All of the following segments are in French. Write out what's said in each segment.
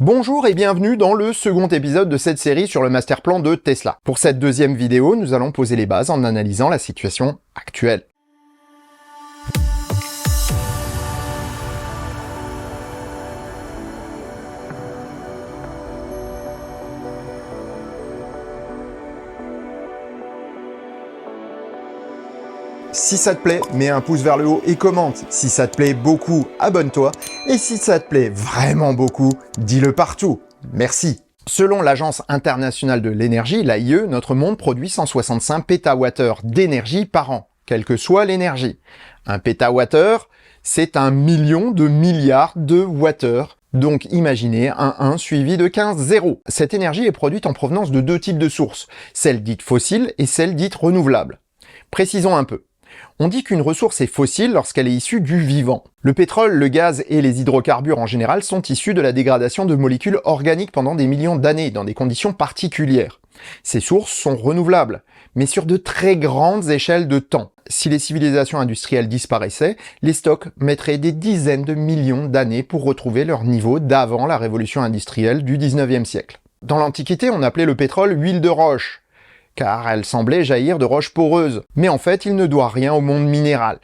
Bonjour et bienvenue dans le second épisode de cette série sur le master plan de Tesla. Pour cette deuxième vidéo, nous allons poser les bases en analysant la situation actuelle. Si ça te plaît, mets un pouce vers le haut et commente. Si ça te plaît beaucoup, abonne-toi. Et si ça te plaît vraiment beaucoup, dis-le partout. Merci. Selon l'Agence internationale de l'énergie, l'AIE, notre monde produit 165 pétawattheures d'énergie par an, quelle que soit l'énergie. Un pétawattheure, c'est 1 million de milliards de wattheures. Donc imaginez un 1 suivi de 15 zéros. Cette énergie est produite en provenance de deux types de sources, celle dite fossile et celle dite renouvelable. Précisons un peu. On dit qu'une ressource est fossile lorsqu'elle est issue du vivant. Le pétrole, le gaz et les hydrocarbures en général sont issus de la dégradation de molécules organiques pendant des millions d'années, dans des conditions particulières. Ces sources sont renouvelables, mais sur de très grandes échelles de temps. Si les civilisations industrielles disparaissaient, les stocks mettraient des dizaines de millions d'années pour retrouver leur niveau d'avant la révolution industrielle du 19e siècle. Dans l'Antiquité, on appelait le pétrole huile de roche, car elle semblait jaillir de roches poreuses. Mais en fait, il ne doit rien au monde minéral.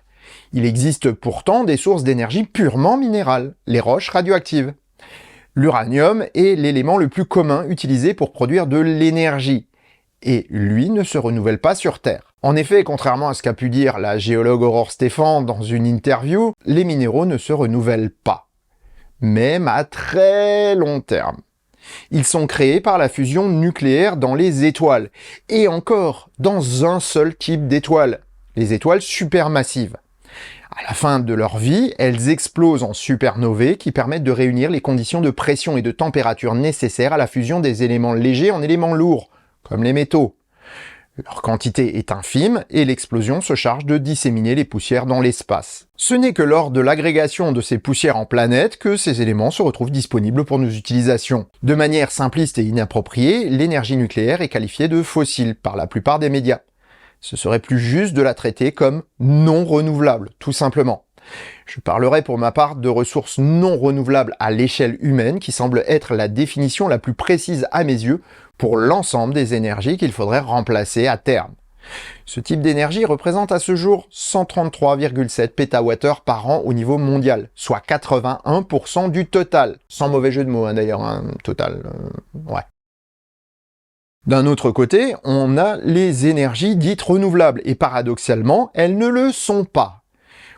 Il existe pourtant des sources d'énergie purement minérales, les roches radioactives. L'uranium est l'élément le plus commun utilisé pour produire de l'énergie, et lui ne se renouvelle pas sur Terre. En effet, contrairement à ce qu'a pu dire la géologue Aurore Stéphan dans une interview, les minéraux ne se renouvellent pas, même à très long terme. Ils sont créés par la fusion nucléaire dans les étoiles, et encore dans un seul type d'étoiles, les étoiles supermassives. À la fin de leur vie, elles explosent en supernovae qui permettent de réunir les conditions de pression et de température nécessaires à la fusion des éléments légers en éléments lourds, comme les métaux. Leur quantité est infime et l'explosion se charge de disséminer les poussières dans l'espace. Ce n'est que lors de l'agrégation de ces poussières en planètes que ces éléments se retrouvent disponibles pour nos utilisations. De manière simpliste et inappropriée, l'énergie nucléaire est qualifiée de fossile par la plupart des médias. Ce serait plus juste de la traiter comme non renouvelable, tout simplement. Je parlerai pour ma part de ressources non renouvelables à l'échelle humaine qui semble être la définition la plus précise à mes yeux pour l'ensemble des énergies qu'il faudrait remplacer à terme. Ce type d'énergie représente à ce jour 133,7 pétawattheures par an au niveau mondial, soit 81% du total. Sans mauvais jeu de mots d'ailleurs, total, ouais. D'un autre côté, on a les énergies dites renouvelables, et paradoxalement, elles ne le sont pas.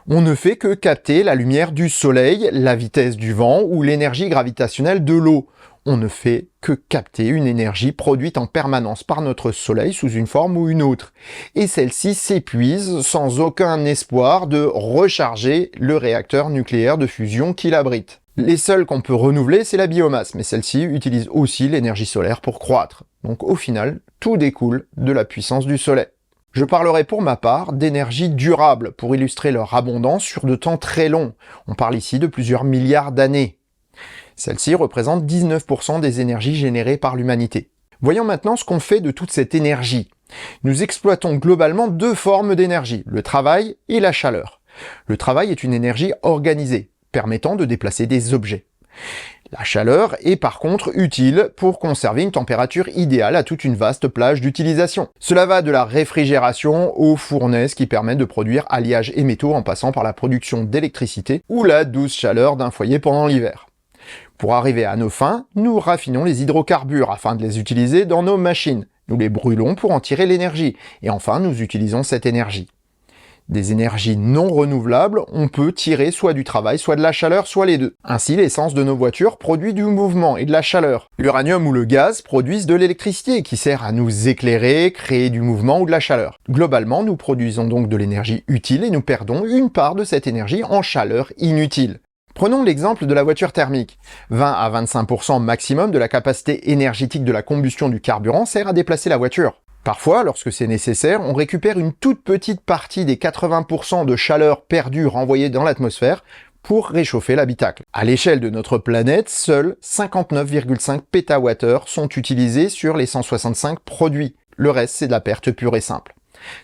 On ne fait que capter la lumière du soleil, la vitesse du vent ou l'énergie gravitationnelle de l'eau. On ne fait que capter une énergie produite en permanence par notre soleil sous une forme ou une autre. Et celle-ci s'épuise sans aucun espoir de recharger le réacteur nucléaire de fusion qui l'abrite. Les seuls qu'on peut renouveler, c'est la biomasse, mais celle-ci utilise aussi l'énergie solaire pour croître. Donc au final, tout découle de la puissance du soleil. Je parlerai pour ma part d'énergie durable pour illustrer leur abondance sur de temps très long. On parle ici de plusieurs milliards d'années. Celle-ci représente 19% des énergies générées par l'humanité. Voyons maintenant ce qu'on fait de toute cette énergie. Nous exploitons globalement deux formes d'énergie, le travail et la chaleur. Le travail est une énergie organisée, permettant de déplacer des objets. La chaleur est par contre utile pour conserver une température idéale à toute une vaste plage d'utilisation. Cela va de la réfrigération aux fournaises qui permettent de produire alliages et métaux en passant par la production d'électricité ou la douce chaleur d'un foyer pendant l'hiver. Pour arriver à nos fins, nous raffinons les hydrocarbures afin de les utiliser dans nos machines. Nous les brûlons pour en tirer l'énergie et enfin nous utilisons cette énergie. Des énergies non renouvelables, on peut tirer soit du travail, soit de la chaleur, soit les deux. Ainsi, l'essence de nos voitures produit du mouvement et de la chaleur. L'uranium ou le gaz produisent de l'électricité qui sert à nous éclairer, créer du mouvement ou de la chaleur. Globalement, nous produisons donc de l'énergie utile et nous perdons une part de cette énergie en chaleur inutile. Prenons l'exemple de la voiture thermique. 20 à 25% maximum de la capacité énergétique de la combustion du carburant sert à déplacer la voiture. Parfois, lorsque c'est nécessaire, on récupère une toute petite partie des 80% de chaleur perdue renvoyée dans l'atmosphère pour réchauffer l'habitacle. À l'échelle de notre planète, seuls 59,5 pétawattheures sont utilisés sur les 165 produits. Le reste, c'est de la perte pure et simple.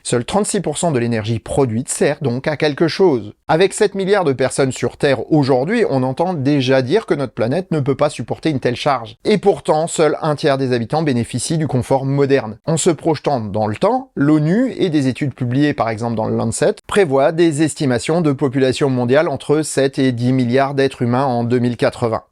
Seuls 36% de l'énergie produite sert donc à quelque chose. Avec 7 milliards de personnes sur Terre aujourd'hui, on entend déjà dire que notre planète ne peut pas supporter une telle charge. Et pourtant, seul un tiers des habitants bénéficient du confort moderne. En se projetant dans le temps, l'ONU et des études publiées par exemple dans le Lancet prévoient des estimations de population mondiale entre 7 et 10 milliards d'êtres humains en 2080.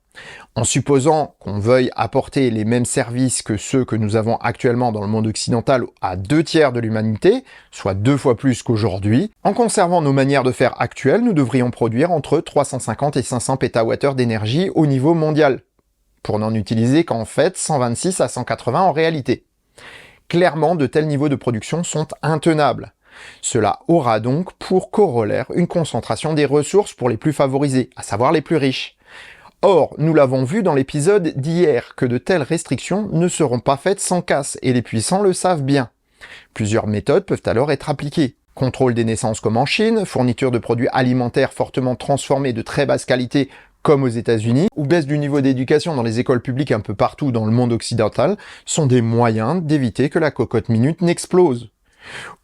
En supposant qu'on veuille apporter les mêmes services que ceux que nous avons actuellement dans le monde occidental à 2 tiers de l'humanité, soit 2 fois plus qu'aujourd'hui, en conservant nos manières de faire actuelles, nous devrions produire entre 350 et 500 pétawattheures d'énergie au niveau mondial, pour n'en utiliser qu'en fait 126 à 180 en réalité. Clairement, de tels niveaux de production sont intenables. Cela aura donc pour corollaire une concentration des ressources pour les plus favorisés, à savoir les plus riches. Or, nous l'avons vu dans l'épisode d'hier que de telles restrictions ne seront pas faites sans casse, et les puissants le savent bien. Plusieurs méthodes peuvent alors être appliquées. Contrôle des naissances comme en Chine, fourniture de produits alimentaires fortement transformés de très basse qualité comme aux États-Unis, ou baisse du niveau d'éducation dans les écoles publiques un peu partout dans le monde occidental, sont des moyens d'éviter que la cocotte minute n'explose.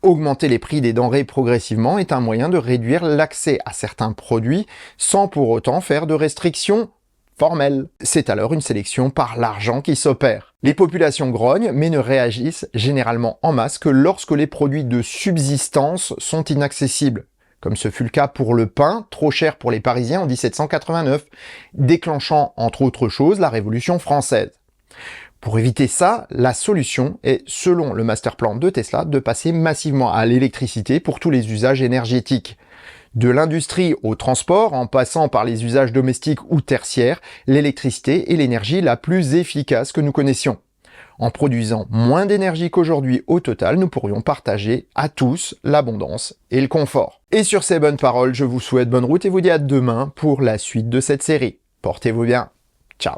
Augmenter les prix des denrées progressivement est un moyen de réduire l'accès à certains produits sans pour autant faire de restrictions formelles. C'est alors une sélection par l'argent qui s'opère. Les populations grognent mais ne réagissent généralement en masse que lorsque les produits de subsistance sont inaccessibles, comme ce fut le cas pour le pain, trop cher pour les Parisiens en 1789, déclenchant entre autres choses la Révolution française. Pour éviter ça, la solution est, selon le master plan de Tesla, de passer massivement à l'électricité pour tous les usages énergétiques. De l'industrie au transport, en passant par les usages domestiques ou tertiaires, l'électricité est l'énergie la plus efficace que nous connaissions. En produisant moins d'énergie qu'aujourd'hui au total, nous pourrions partager à tous l'abondance et le confort. Et sur ces bonnes paroles, je vous souhaite bonne route et vous dis à demain pour la suite de cette série. Portez-vous bien. Ciao.